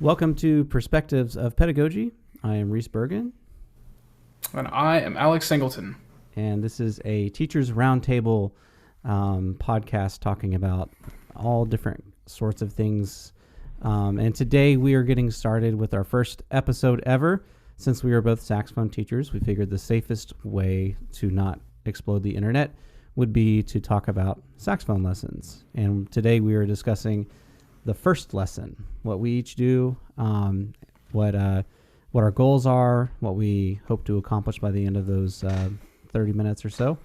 Welcome to Perspectives of Pedagogy. I am Reese Bergen. And I am Alex Singleton. And this is a Teachers Roundtable podcast talking about all different sorts of things. And today we are getting started with our first episode ever. Since we are both saxophone teachers, we figured the safest way to not explode the internet would be to talk about saxophone lessons. And today we are discussing the first lesson, what we each do, what our goals are, what we hope to accomplish by the end of those 30 minutes or so.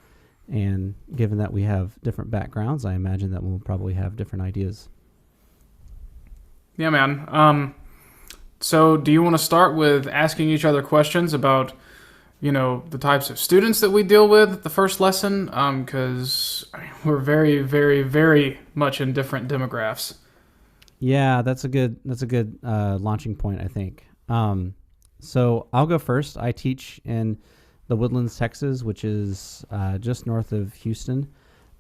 And given that we have different backgrounds, I imagine that we'll probably have different ideas. Yeah, man. So do you want to start with asking each other questions about, the types of students that we deal with at the first lesson? Because we're very, very, very much in different demographics. Yeah, that's a good launching point, I think. So I'll go first. I teach in the Woodlands, Texas, which is just north of Houston,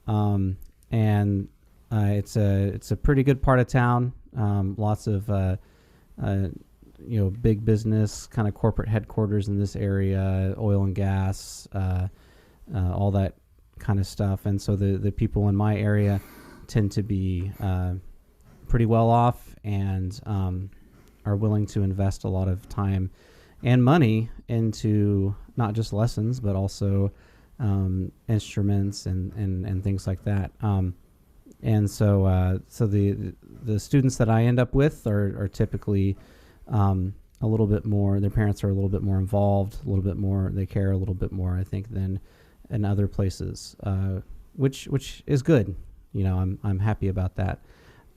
and it's a pretty good part of town. Lots of big business, kind of corporate headquarters in this area, oil and gas, all that kind of stuff. And so the people in my area tend to be pretty well off and are willing to invest a lot of time and money into not just lessons, but also instruments and things like that. And so the students that I end up with are typically a little bit more, their parents are a little bit more involved, a little bit more, they care a little bit more, I think, than in other places, which is good. I'm happy about that.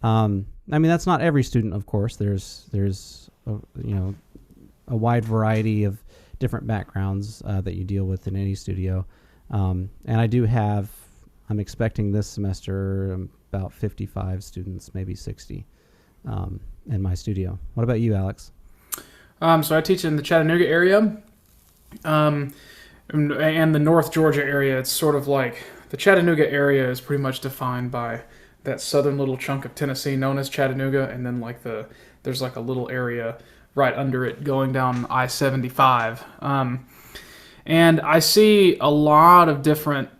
That's not every student, of course. There's a wide variety of different backgrounds that you deal with in any studio. And I'm expecting this semester about 55 students, maybe 60 in my studio. What about you, Alex? So I teach in the Chattanooga area and the North Georgia area. It's sort of like the Chattanooga area is pretty much defined by that southern little chunk of Tennessee known as Chattanooga, and then there's a little area right under it going down I-75. And I see a lot of different,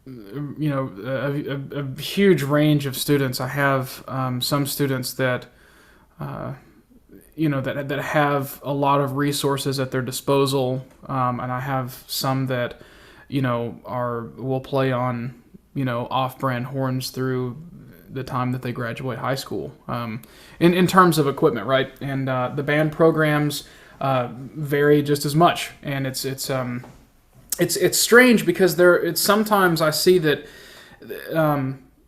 a huge range of students. I have some students that, that have a lot of resources at their disposal, and I have some that, will play on, off-brand horns through the time that they graduate high school, in terms of equipment, right? And the band programs vary just as much, and it's strange because sometimes I see that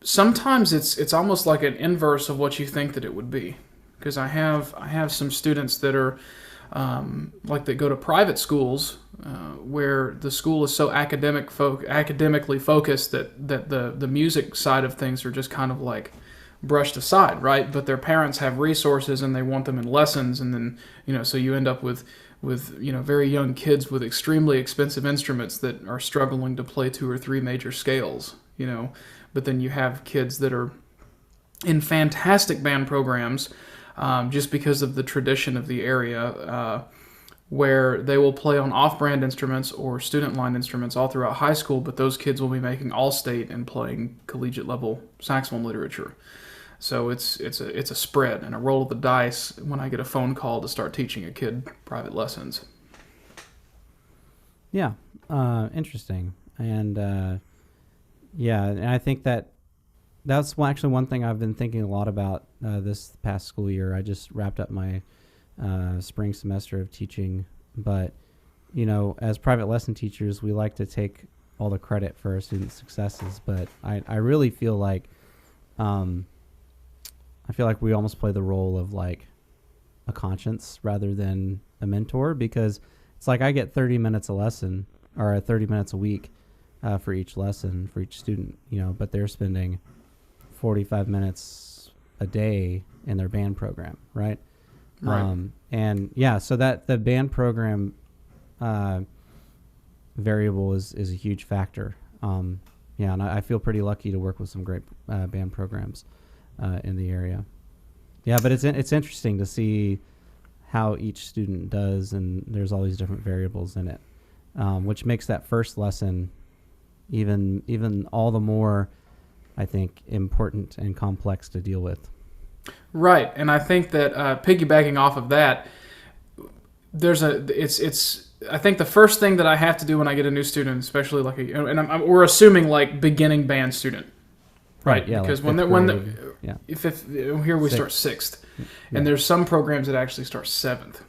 sometimes it's almost like an inverse of what you think that it would be, because I have some students that are that go to private schools where the school is so academically focused that the music side of things are just kind of like brushed aside, right? But their parents have resources and they want them in lessons, and then so you end up with very young kids with extremely expensive instruments that are struggling to play 2 or 3 major scales, But then you have kids that are in fantastic band programs, just because of the tradition of the area, where they will play on off-brand instruments or student-line instruments all throughout high school, but those kids will be making all-state and playing collegiate-level saxophone literature. So it's a spread and a roll of the dice when I get a phone call to start teaching a kid private lessons. Yeah, interesting. And and I think that's actually one thing I've been thinking a lot about this past school year. I just wrapped up my spring semester of teaching, but as private lesson teachers, we like to take all the credit for our students' successes, but I really feel like we almost play the role of like a conscience rather than a mentor, because it's like I get 30 minutes a lesson or 30 minutes a week for each lesson for each student, but they're spending 45 minutes a day in their band program, right? Right. So that the band program variable is a huge factor. And I feel pretty lucky to work with some great band programs in the area. Yeah, but it's interesting to see how each student does, and there's all these different variables in it, which makes that first lesson even all the more, I think, important and complex to deal with. Right, and I think that piggybacking off of that, I think the first thing that I have to do when I get a new student, especially like we're assuming like beginning band student, right? Yeah, because like here we start sixth, and there's some programs that actually start seventh,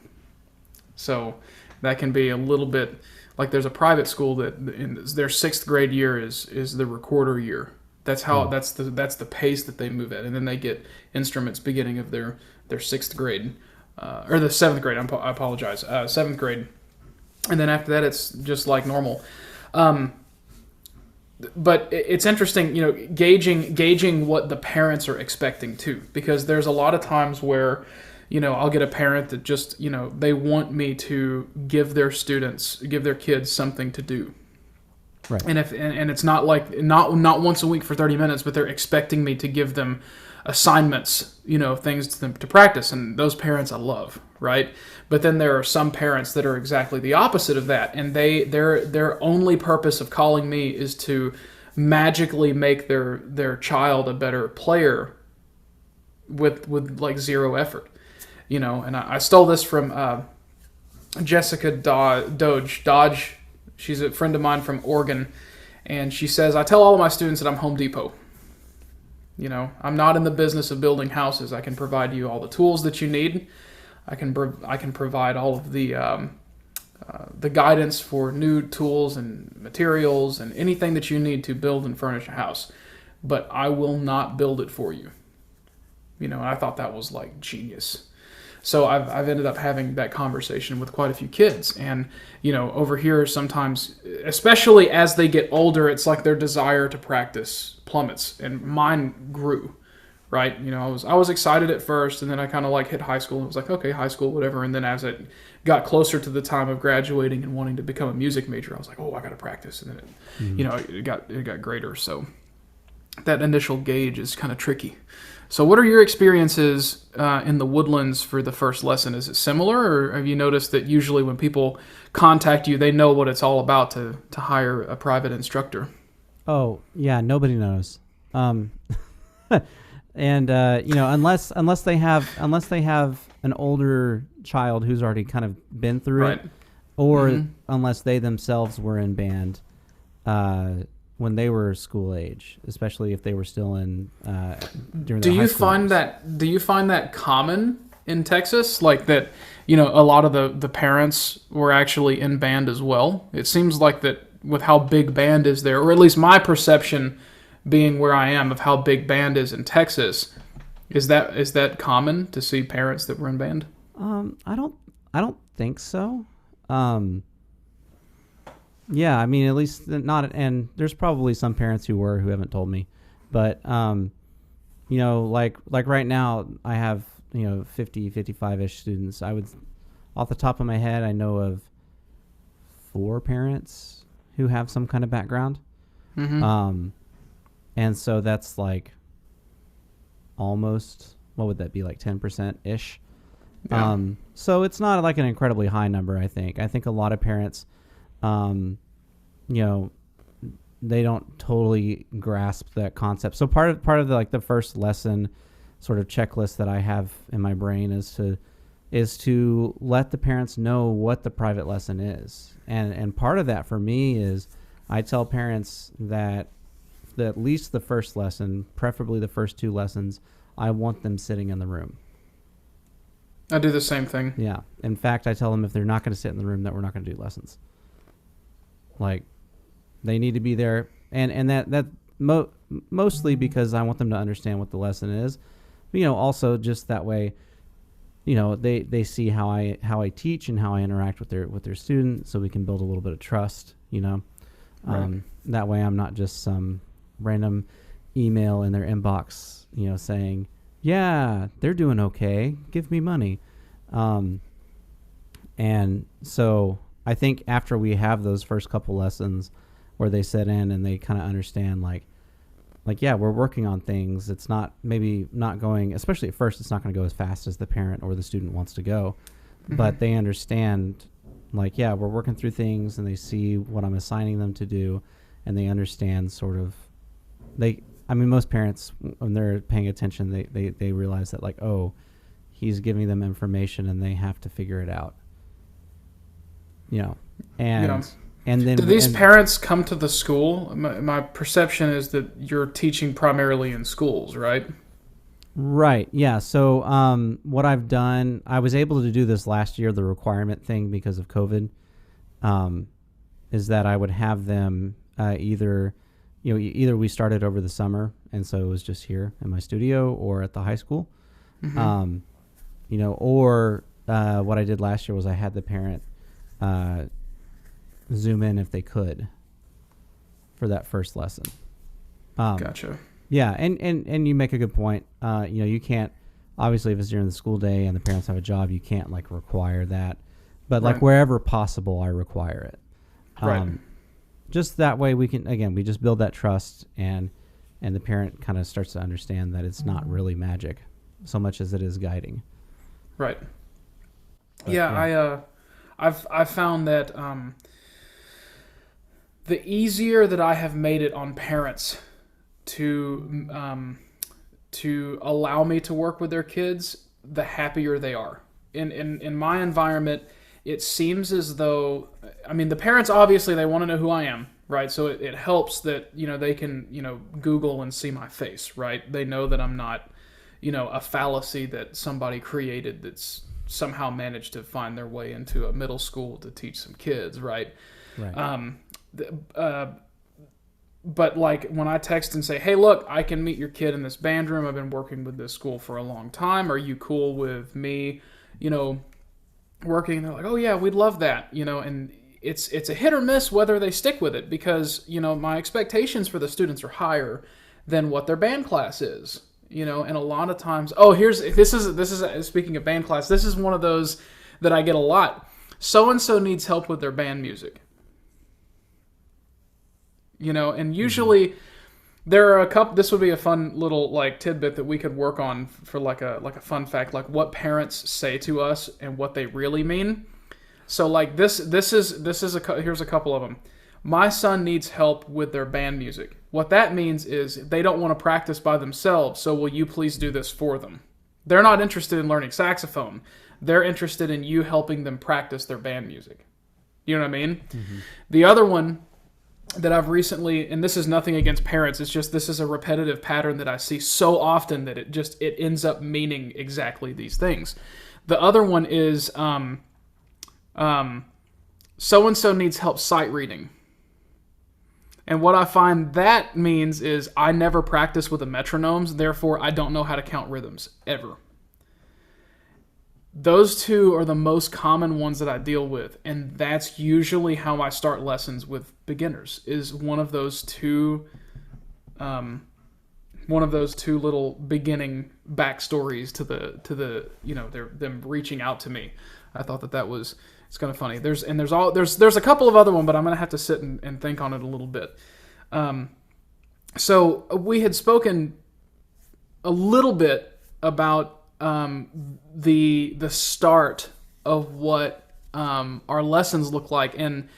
so that can be a little bit like there's a private school that in their sixth grade year is the recorder year. That's how that's the pace that they move at, and then they get instruments beginning of their sixth grade, or the seventh grade. I apologize, seventh grade, and then after that it's just like normal. But it's interesting, gauging what the parents are expecting too, because there's a lot of times where, I'll get a parent that just, they want me to give their kids something to do. Right. And it's not like not once a week for 30 minutes, but they're expecting me to give them assignments, things to practice, and those parents I love, right? But then there are some parents that are exactly the opposite of that, and their only purpose of calling me is to magically make their child a better player with like zero effort, And I stole this from Jessica Dodge. She's a friend of mine from Oregon, and she says, I tell all of my students that I'm Home Depot. I'm not in the business of building houses. I can provide you all the tools that you need. I can provide all of the guidance for new tools and materials and anything that you need to build and furnish a house. But I will not build it for you. And I thought that was like genius. So I've ended up having that conversation with quite a few kids, and over here sometimes, especially as they get older, it's like their desire to practice plummets, and mine grew, right? I was excited at first, and then I kind of like hit high school, and it was like, okay, high school, whatever. And then as it got closer to the time of graduating and wanting to become a music major, I was like, oh, I got to practice, and then it got greater. So that initial gauge is kind of tricky. So what are your experiences in the Woodlands for the first lesson? Is it similar, or have you noticed that usually when people contact you, they know what it's all about to hire a private instructor? Oh, yeah, nobody knows. And unless they have an older child who's already kind of been through it, or unless they themselves were in band when they were school age, especially if they were still in during their high school years. Do you find that common in Texas? Like that, a lot of the parents were actually in band as well. It seems like that with how big band is there, or at least my perception being where I am of how big band is in Texas, is that common to see parents that were in band? I don't think so. Yeah, I mean, at least not, and there's probably some parents who haven't told me, but like right now I have 50, 55-ish students. I would, off the top of my head, I know of 4 parents who have some kind of background, and so that's like almost, what would that be, like 10% ish. Yeah. So it's not like an incredibly high number. I think a lot of parents, they don't totally grasp that concept. So part of the first lesson sort of checklist that I have in my brain is to let the parents know what the private lesson is. And part of that for me is I tell parents that at least the first lesson, preferably the first 2 lessons, I want them sitting in the room. I do the same thing. Yeah. In fact, I tell them if they're not going to sit in the room, that we're not going to do lessons. Like, they need to be there, and that mostly because I want them to understand what the lesson is. But, also just that way, they see how I teach and how I interact with their students, so we can build a little bit of trust. Right. That way I'm not just some random email in their inbox, saying, yeah, they're doing okay, give me money. And so I think after we have those first couple lessons where they sit in and they kind of understand, like, like, yeah, we're working on things. It's maybe not going, especially at first, it's not going to go as fast as the parent or the student wants to go. But they understand, like, yeah, we're working through things, and they see what I'm assigning them to do, and they understand sort of, most parents, when they're paying attention, they realize that, like, oh, he's giving them information and they have to figure it out. And then do these parents come to the school? My perception is that you're teaching primarily in schools, right? Right. Yeah. So what I've done, I was able to do this last year, the requirement thing because of COVID, is that I would have them either we started over the summer, and so it was just here in my studio or at the high school, or what I did last year was I had the parent Zoom in if they could for that first lesson. Gotcha. Yeah, and you make a good point. You can't, obviously, if it's during the school day and the parents have a job, you can't like require that. But like wherever possible, I require it. Right. Just that way we just build that trust, and the parent kind of starts to understand that it's not really magic so much as it is guiding. Right. I've found that the easier that I have made it on parents to allow me to work with their kids, the happier they are. In my environment, it seems as though, the parents, obviously, they want to know who I am, right? So it helps that, they can, Google and see my face, right? They know that I'm not, a fallacy that somebody created that's somehow managed to find their way into a middle school to teach some kids, right? Right. But like when I text and say, hey, look, I can meet your kid in this band room. I've been working with this school for a long time. Are you cool with me, working? And they're like, oh yeah, we'd love that, and it's a hit or miss whether they stick with it because, my expectations for the students are higher than what their band class is, and a lot of times, this is speaking of band class, this is one of those that I get a lot. So-and-so needs help with their band music. And usually there are a couple. This would be a fun little like tidbit that we could work on for like a fun fact, like what parents say to us and what they really mean. So like here's a couple of them. My son needs help with their band music. What that means is they don't want to practice by themselves. So will you please do this for them? They're not interested in learning saxophone. They're interested in you helping them practice their band music. You know what I mean? Mm-hmm. The other one that I've recently, and this is nothing against parents, it's just this is a repetitive pattern that I see so often that it ends up meaning exactly these things. The other one is so-and-so needs help sight reading. And what I find that means is I never practice with the metronomes, therefore I don't know how to count rhythms, ever. Those two are the most common ones that I deal with, and that's usually how I start lessons with beginners. Is one of those two little beginning backstories to the them reaching out to me. I thought it's kind of funny. There's a couple of other ones, but I'm gonna have to sit and think on it a little bit. So we had spoken a little bit about the start of what our lessons look like, and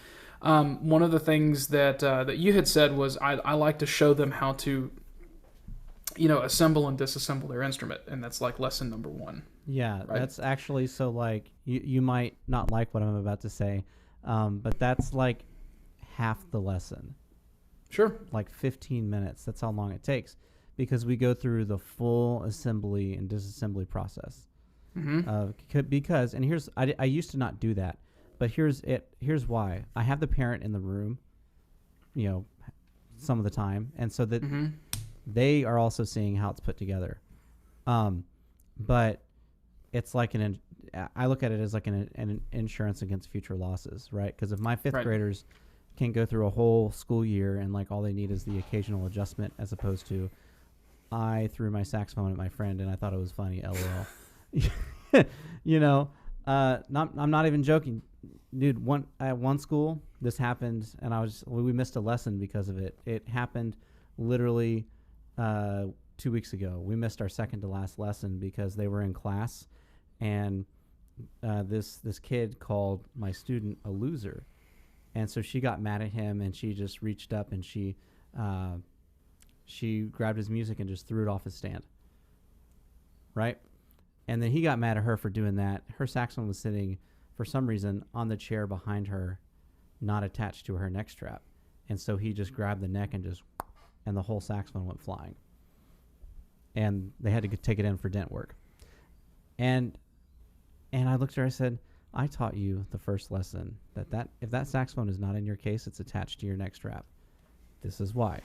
one of the things that you had said was I like to show them how to assemble and disassemble their instrument, and that's like lesson number 1. Yeah, right? That's actually, so like you might not like what I'm about to say, but that's like half the lesson. Sure. Like 15 minutes. That's how long it takes. Because we go through the full assembly and disassembly process. Mm-hmm. Because, and here's, I used to not do that, but here's why. I have the parent in the room, some of the time, and so that they are also seeing how it's put together. But it's like I look at it as like an insurance against future losses, right? Because if my fifth graders can go through a whole school year and like all they need is the occasional adjustment, as opposed to I threw my saxophone at my friend and I thought it was funny, LOL. I'm not even joking, dude. At one school, this happened, and we missed a lesson because of it. It happened literally 2 weeks ago. We missed our second to last lesson because they were in class, and this kid called my student a loser, and so she got mad at him, and she just reached up and she grabbed his music and just threw it off his stand. Right, and then he got mad at her for doing that. Her saxophone was sitting, for some reason, on the chair behind her, not attached to her neck strap, and so he just grabbed the neck and the whole saxophone went flying. And they had to take it in for dent work. And I looked at her, I said, I taught you the first lesson that if that saxophone is not in your case, it's attached to your neck strap. This is why,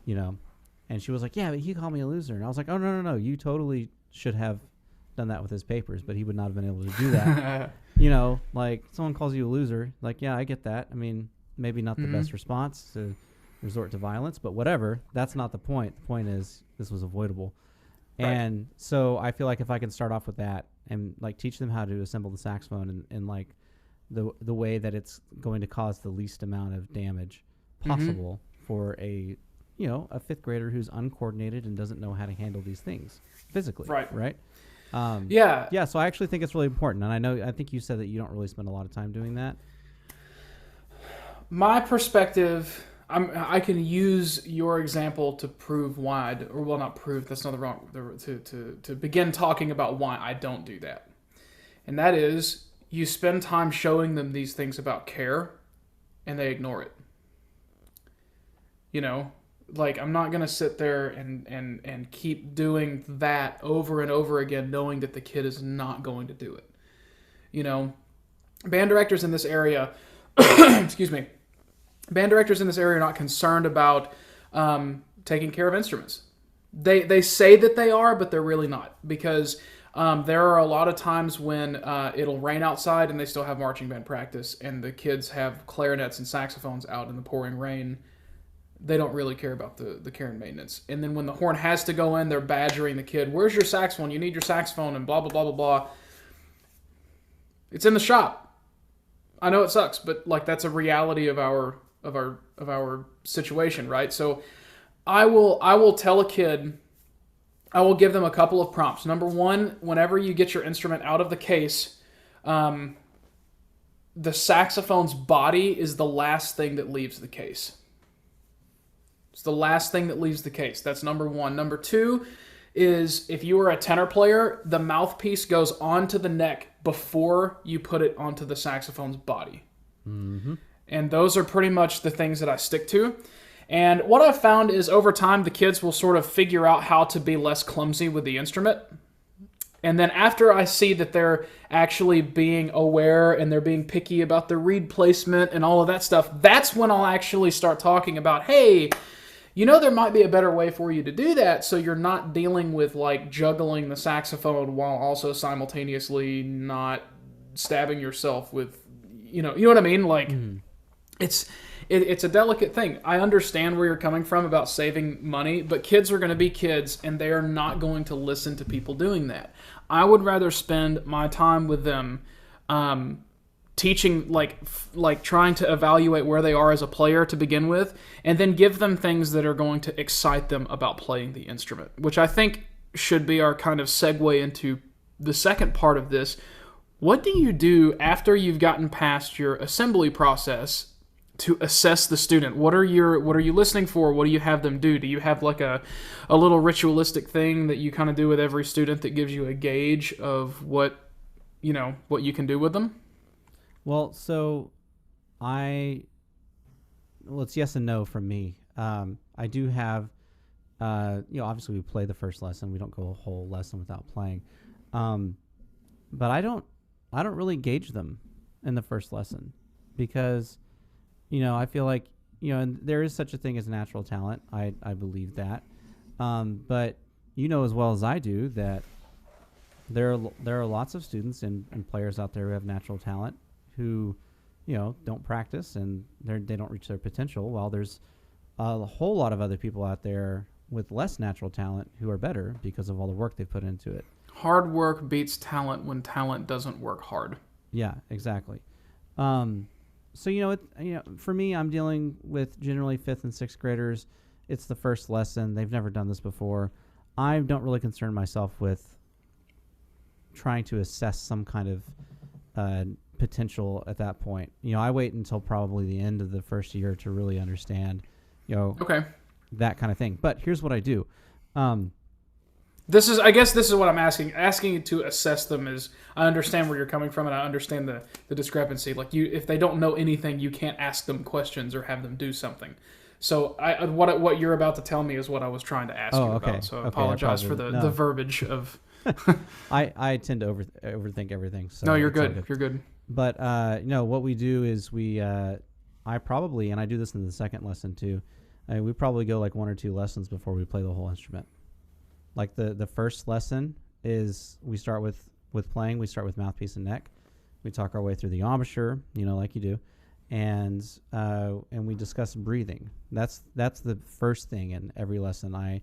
And she was like, yeah, but he called me a loser. And I was like, oh, no. You totally should have done that with his papers, but he would not have been able to do that. Like someone calls you a loser. Like, yeah, I get that. I mean, maybe not the best response to resort to violence, but whatever. That's not the point. The point is this was avoidable. Right. And so I feel like if I can start off with that and like teach them how to assemble the saxophone and like the way that it's going to cause the least amount of damage possible for a fifth grader who's uncoordinated and doesn't know how to handle these things physically. Right. Yeah. So I actually think it's really important. And I think you said that you don't really spend a lot of time doing that. My perspective, I can use your example to prove why, not prove, that's not the wrong, to begin talking about why I don't do that. And that is, you spend time showing them these things about care, and they ignore it. Like, I'm not going to sit there and keep doing that over and over again, knowing that the kid is not going to do it. Band directors in this area, excuse me, band directors in this area are not concerned about taking care of instruments. They say that they are, but they're really not, because there are a lot of times when it'll rain outside and they still have marching band practice, and the kids have clarinets and saxophones out in the pouring rain. They don't really care about the care and maintenance. And then when the horn has to go in, they're badgering the kid. Where's your saxophone? You need your saxophone, and blah, blah, blah, blah, blah. It's in the shop. I know it sucks, but like that's a reality of our situation, right? So I will tell a kid, I will give them a couple of prompts. Number one, whenever you get your instrument out of the case, the saxophone's body is the last thing that leaves the case. It's the last thing that leaves the case. That's number one. Number two is, if you are a tenor player, the mouthpiece goes onto the neck before you put it onto the saxophone's body. Mm-hmm. And those are pretty much the things that I stick to. And what I've found is over time, the kids will sort of figure out how to be less clumsy with the instrument. And then after I see that they're actually being aware and they're being picky about the reed placement and all of that stuff, that's when I'll actually start talking about, hey, there might be a better way for you to do that, so you're not dealing with like juggling the saxophone while also simultaneously not stabbing yourself with, you know what I mean? Like, it's a delicate thing. I understand where you're coming from about saving money, but kids are going to be kids, and they are not going to listen to people doing that. I would rather spend my time with them teaching, like trying to evaluate where they are as a player to begin with, and then give them things that are going to excite them about playing the instrument, which I think should be our kind of segue into the second part of this. What do you do after you've gotten past your assembly process to assess the student? What are you listening for? What do you have them do? Do you have like a little ritualistic thing that you kind of do with every student that gives you a gauge of what you can do with them? Well, so it's yes and no from me. I do have, obviously we play the first lesson. We don't go a whole lesson without playing. But I don't really gauge them in the first lesson because, I feel like, and there is such a thing as natural talent. I believe that. But as well as I do that there are lots of students and players out there who have natural talent who, don't practice and they don't reach their potential, while there's a whole lot of other people out there with less natural talent who are better because of all the work they've put into it. Hard work beats talent when talent doesn't work hard. Yeah, exactly. So, for me, I'm dealing with generally 5th and 6th graders, it's the first lesson. They've never done this before. I don't really concern myself with trying to assess some kind of potential at that point. I wait until probably the end of the first year to really understand, Okay. that kind of thing. But here's what I do. I guess this is what I'm asking. Asking you to assess them is, I understand where you're coming from, and I understand the discrepancy. Like, if they don't know anything, you can't ask them questions or have them do something. So what you're about to tell me is what I was trying to ask you about. So I apologize for the verbiage of. I tend to overthink everything. So no, you're good. You're good. But what we do is I probably, and I do this in the second lesson too. We probably go like 1 or 2 lessons before we play the whole instrument. Like the first lesson is we start with playing. We start with mouthpiece and neck. We talk our way through the embouchure, like you do, and we discuss breathing. That's the first thing in every lesson.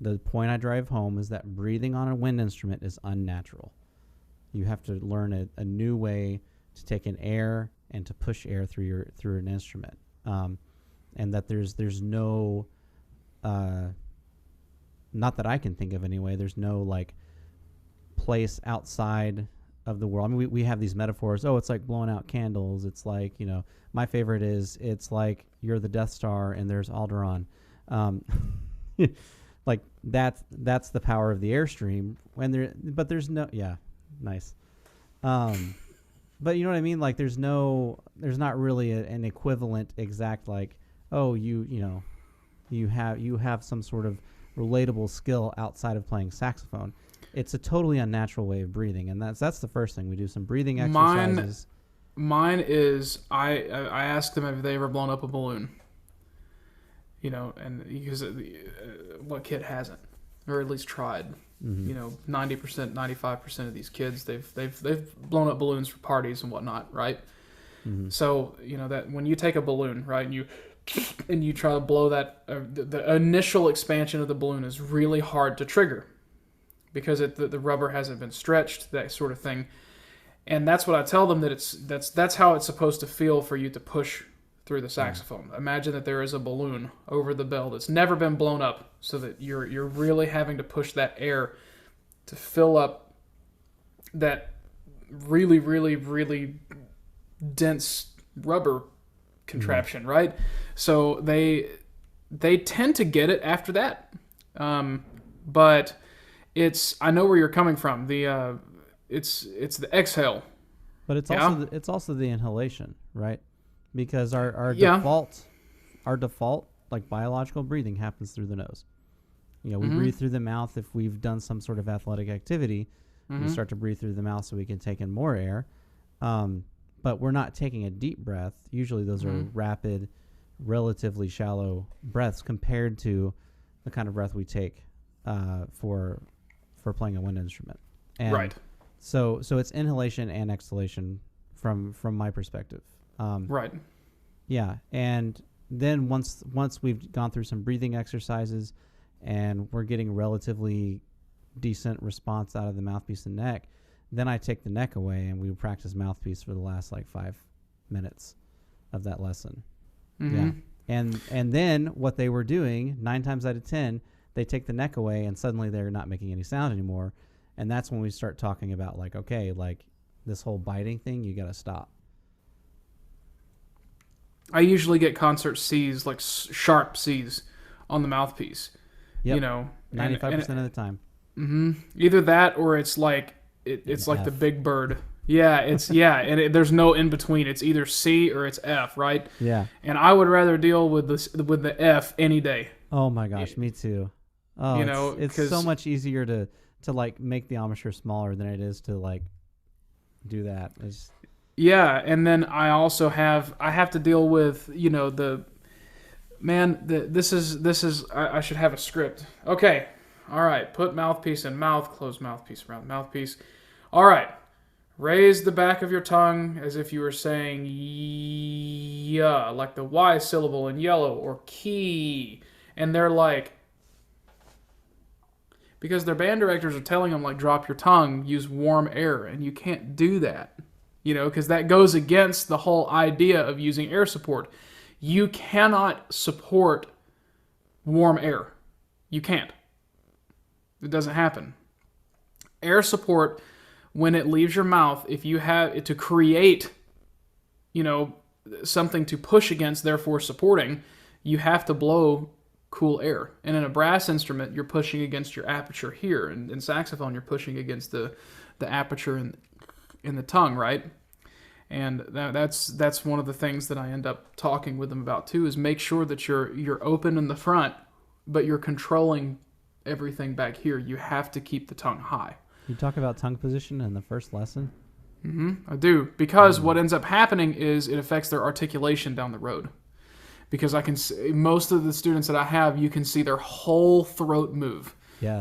The point I drive home is that breathing on a wind instrument is unnatural. You have to learn a new way to take in air and to push air through an instrument, and that there's no not that I can think of anyway. There's no like place outside of the world. I mean, we have these metaphors. Oh, it's like blowing out candles. It's like, my favorite is it's like you're the Death Star and there's Alderaan. Like that's the power of the airstream. But there's no, yeah, nice. But you know what I mean? Like there's not really an equivalent exact like, oh, you have some sort of relatable skill outside of playing saxophone. It's a totally unnatural way of breathing, and that's the first thing. We do some breathing exercises. Mine is I asked them if they ever blown up a balloon. And because what kid hasn't, or at least tried. Mm-hmm. 90%, 95% of these kids they've blown up balloons for parties and whatnot, right? Mm-hmm. So that when you take a balloon, right, and you try to blow that, the initial expansion of the balloon is really hard to trigger because the rubber hasn't been stretched, that sort of thing. And that's what I tell them, that that's how it's supposed to feel for you to push through the saxophone. Mm-hmm. Imagine that there is a balloon over the bell that's never been blown up, so that you're really having to push that air to fill up that really, really, really dense rubber contraption, mm-hmm. right? So they tend to get it after that, but I know where you're coming from. It's the exhale, but it's also the inhalation, right? Because our default like biological breathing happens through the nose. We mm-hmm. breathe through the mouth if we've done some sort of athletic activity. Mm-hmm. We start to breathe through the mouth so we can take in more air. But we're not taking a deep breath. Usually those mm-hmm. are rapid, relatively shallow breaths compared to the kind of breath we take for playing a wind instrument. And right. So it's inhalation and exhalation from my perspective. Right. Yeah, and then once we've gone through some breathing exercises and we're getting relatively decent response out of the mouthpiece and neck, then I take the neck away and we practice mouthpiece for the last like 5 minutes of that lesson. Mm-hmm. Yeah. And then what they were doing, 9 times out of 10, they take the neck away and suddenly they're not making any sound anymore. And that's when we start talking about like, okay, like this whole biting thing, you got to stop. I usually get concert C's, like sharp C's on the mouthpiece. Yep. 95% of the time. Mm-hmm. Either that or it's like it's like F. The big bird. Yeah, and there's no in between. It's either C or it's F, right? Yeah. And I would rather deal with the F any day. Oh my gosh, me too. Oh, it's so much easier to like make the embouchure smaller than it is to like do that. Yeah, and then I also have to deal with this is I should have a script. Okay, all right. Put mouthpiece in mouth. Close mouthpiece around mouthpiece. All right. Raise the back of your tongue as if you were saying yeah, like the Y syllable in yellow, or key, and they're like, because their band directors are telling them like drop your tongue, use warm air, and you can't do that. Because that goes against the whole idea of using air support. You cannot support warm air. You can't. It doesn't happen. Air support, when it leaves your mouth, if you have it to create, something to push against, therefore supporting, you have to blow cool air. And in a brass instrument, you're pushing against your aperture here. And in saxophone, you're pushing against the aperture in the tongue, right? And that's one of the things that I end up talking with them about too, is make sure that you're open in the front, but you're controlling everything back here. You have to keep the tongue high. You talk about tongue position in the first lesson? I do, because what ends up happening is it affects their articulation down the road. Because I can see, most of the students that I have, you can see their whole throat move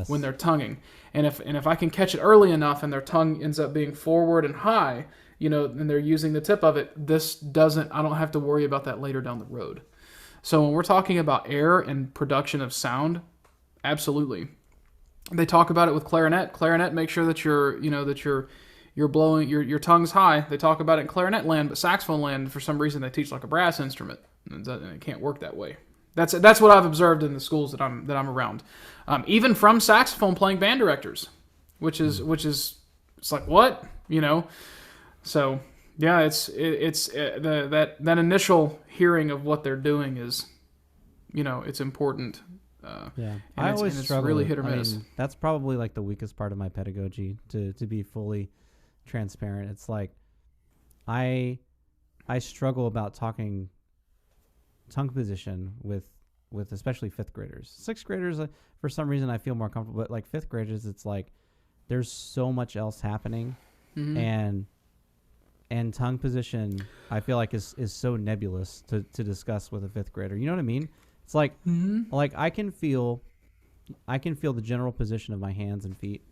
when they're tonguing. And if I can catch it early enough and their tongue ends up being forward and high, and they're using the tip of it, I don't have to worry about that later down the road. So when we're talking about air and production of sound, absolutely. They talk about it with clarinet. Clarinet, make sure that you're blowing your tongue's high. They talk about it in clarinet land, but saxophone land, for some reason, they teach like a brass instrument, and it can't work that way. That's what I've observed in the schools that I'm around, even from saxophone playing band directors, which is it's like what. So yeah, that initial hearing of what they're doing is, it's important. I always struggle. It's really hit or miss. That's probably like the weakest part of my pedagogy. To be fully transparent, it's like I struggle about talking tongue position with especially fifth graders. Sixth graders, for some reason, I feel more comfortable. But like fifth graders, it's like there's so much else happening, and tongue position, I feel like is so nebulous to discuss with a fifth grader. You know what I mean? It's like like I can feel the general position of my hands and feet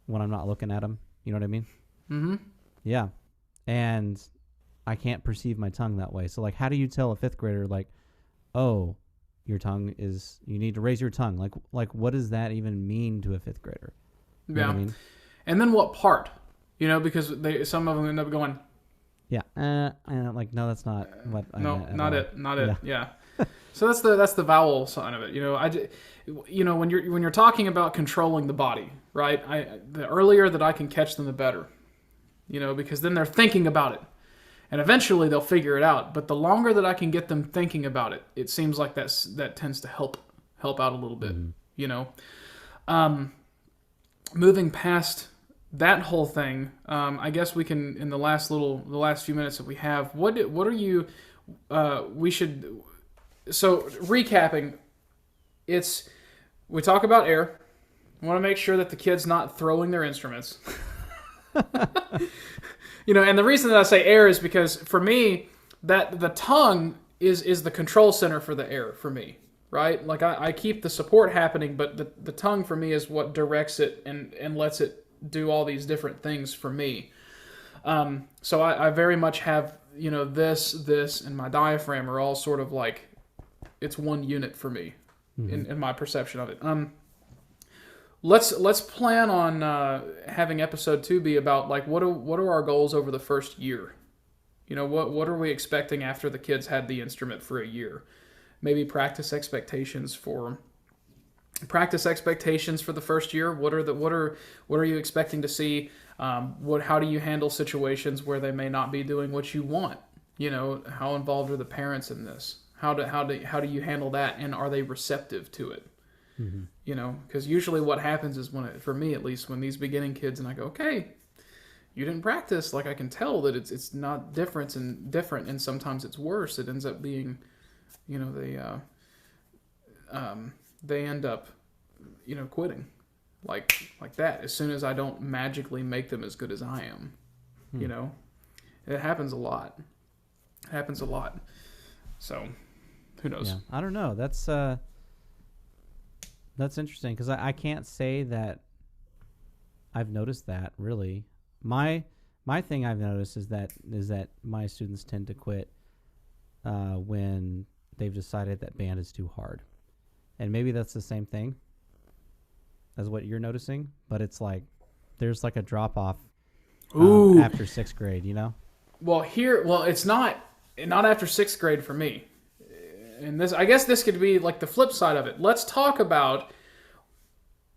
when I'm not looking at them. You know what I mean? Mm-hmm. Yeah, and I can't perceive my tongue that way. So like, how do you tell a fifth grader like, oh, your tongue is, you need to raise your tongue? Like what does that even mean to a fifth grader? You know what I mean? And then what part? Because some of them end up going, yeah, like no, that's not what. Not it. Yeah. So that's the vowel side of it. When you're talking about controlling the body, right? The earlier that I can catch them, the better. Because then they're thinking about it, and eventually they'll figure it out. But the longer that I can get them thinking about it, it seems like that tends to help out a little bit. Moving past that whole thing, I guess we can, in the last few minutes that we have, what are you? We should. So recapping, we talk about air. We want to make sure that the kid's not throwing their instruments. And the reason that I say air is because for me, that the tongue is the control center for the air for me, right? Like I keep the support happening, but the tongue for me is what directs it and lets it do all these different things for me. So I very much have, this and my diaphragm are all sort of like, it's one unit for me in my perception of it. Let's plan on having episode 2 be about like what are our goals over the first year? What are we expecting after the kids had the instrument for a year? Maybe practice expectations for the first year. What are you expecting to see? How do you handle situations where they may not be doing what you want? How involved are the parents in this? How do you handle that, and are they receptive to it? Because usually what happens is for me at least, when these beginning kids and I go, okay, you didn't practice, like I can tell that it's not different, and sometimes it's worse. It ends up being, they end up, quitting, like that. As soon as I don't magically make them as good as I am, it happens a lot. So, who knows? Yeah, I don't know. That's interesting because I can't say that I've noticed that really. My thing I've noticed is that my students tend to quit when they've decided that band is too hard, and maybe that's the same thing as what you're noticing, but it's like there's like a drop off after 6th grade, Well, it's not after 6th grade for me. and this, I guess this could be like the flip side of it. Let's talk about,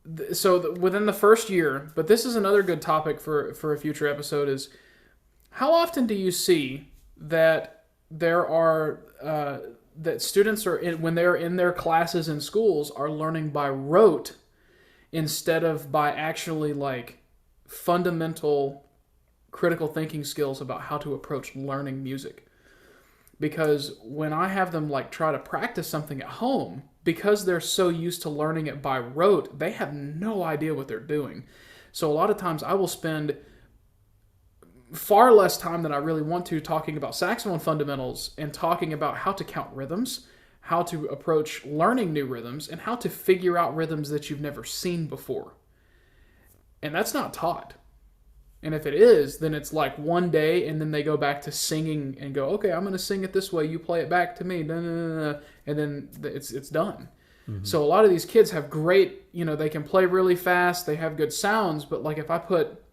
within the first year, but this is another good topic for a future episode, is how often do you see that there are, that students are, when they're in their classes in schools, are learning by rote instead of by actually like fundamental critical thinking skills about how to approach learning music. Because when I have them like try to practice something at home, because they're so used to learning it by rote, they have no idea what they're doing. So a lot of times I will spend far less time than I really want to talking about saxophone fundamentals and talking about how to count rhythms, how to approach learning new rhythms, and how to figure out rhythms that you've never seen before. And that's not taught. And if it is, then it's like one day, and then they go back to singing and go, okay, I'm going to sing it this way. You play it back to me. And then it's done. Mm-hmm. So a lot of these kids have great, they can play really fast. They have good sounds. But like if I put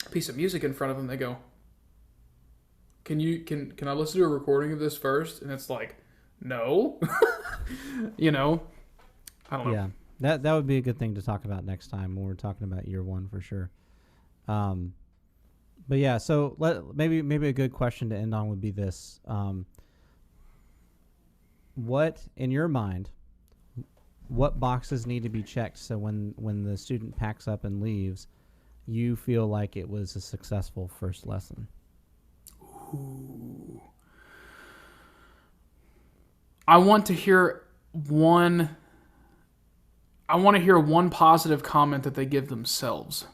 a piece of music in front of them, they go, can I listen to a recording of this first? And it's like, no. I don't know. Yeah, that would be a good thing to talk about next time when we're talking about year one for sure. But yeah, so maybe a good question to end on would be this: what, in your mind, what boxes need to be checked so when the student packs up and leaves, you feel like it was a successful first lesson? Ooh. I want to hear one positive comment that they give themselves.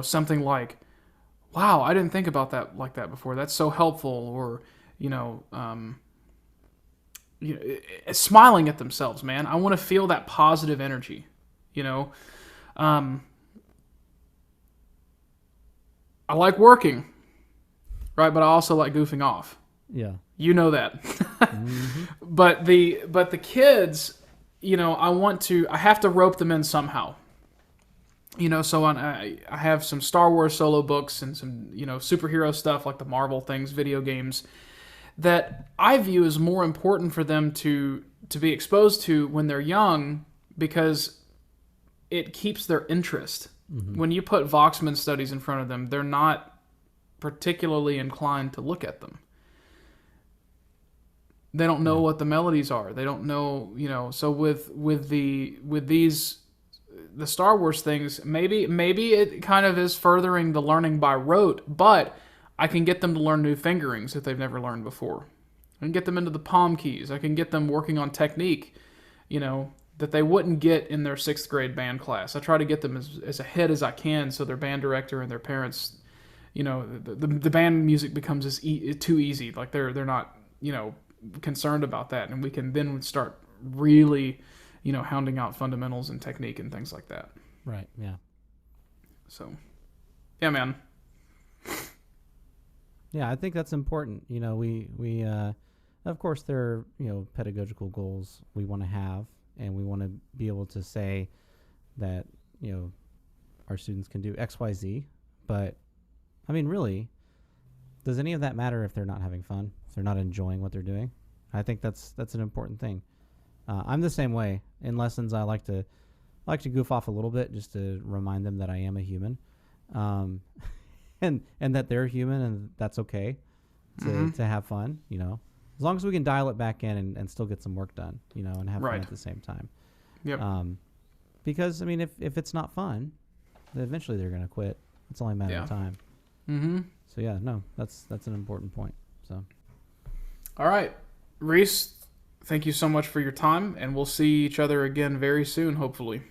Something like, wow, I didn't think about that like that before. That's so helpful. Or, smiling at themselves, man. I want to feel that positive energy, I like working, right? But I also like goofing off. Yeah. You know that. Mm-hmm. But the kids, I have to rope them in somehow. So I have some Star Wars solo books and some, superhero stuff like the Marvel things, video games, that I view as more important for them to be exposed to when they're young, because it keeps their interest. Mm-hmm. When you put Voxman studies in front of them, they're not particularly inclined to look at them. They don't know what the melodies are. They don't know, so with these the Star Wars things, maybe it kind of is furthering the learning by rote, but I can get them to learn new fingerings that they've never learned before. I can get them into the palm keys. I can get them working on technique, that they wouldn't get in their 6th grade band class. I try to get them as ahead as I can, so their band director and their parents, the band music becomes too easy. Like they're not, concerned about that, and we can then start really, hounding out fundamentals and technique and things like that. Right. Yeah. So, yeah, man. Yeah, I think that's important. We of course there are, pedagogical goals we want to have, and we want to be able to say that, our students can do X, Y, Z, but I mean, really, does any of that matter if they're not having fun, if they're not enjoying what they're doing? I think that's an important thing. I'm the same way. In lessons, I like to goof off a little bit just to remind them that I am a human, and that they're human, and that's okay to have fun. As long as we can dial it back in and still get some work done, and have fun at the same time. Yep. Because I mean, if it's not fun, then eventually they're gonna quit. It's only a matter of time. Mm-hmm. So yeah, no, that's an important point. So. All right, Reese. Thank you so much for your time, and we'll see each other again very soon, hopefully.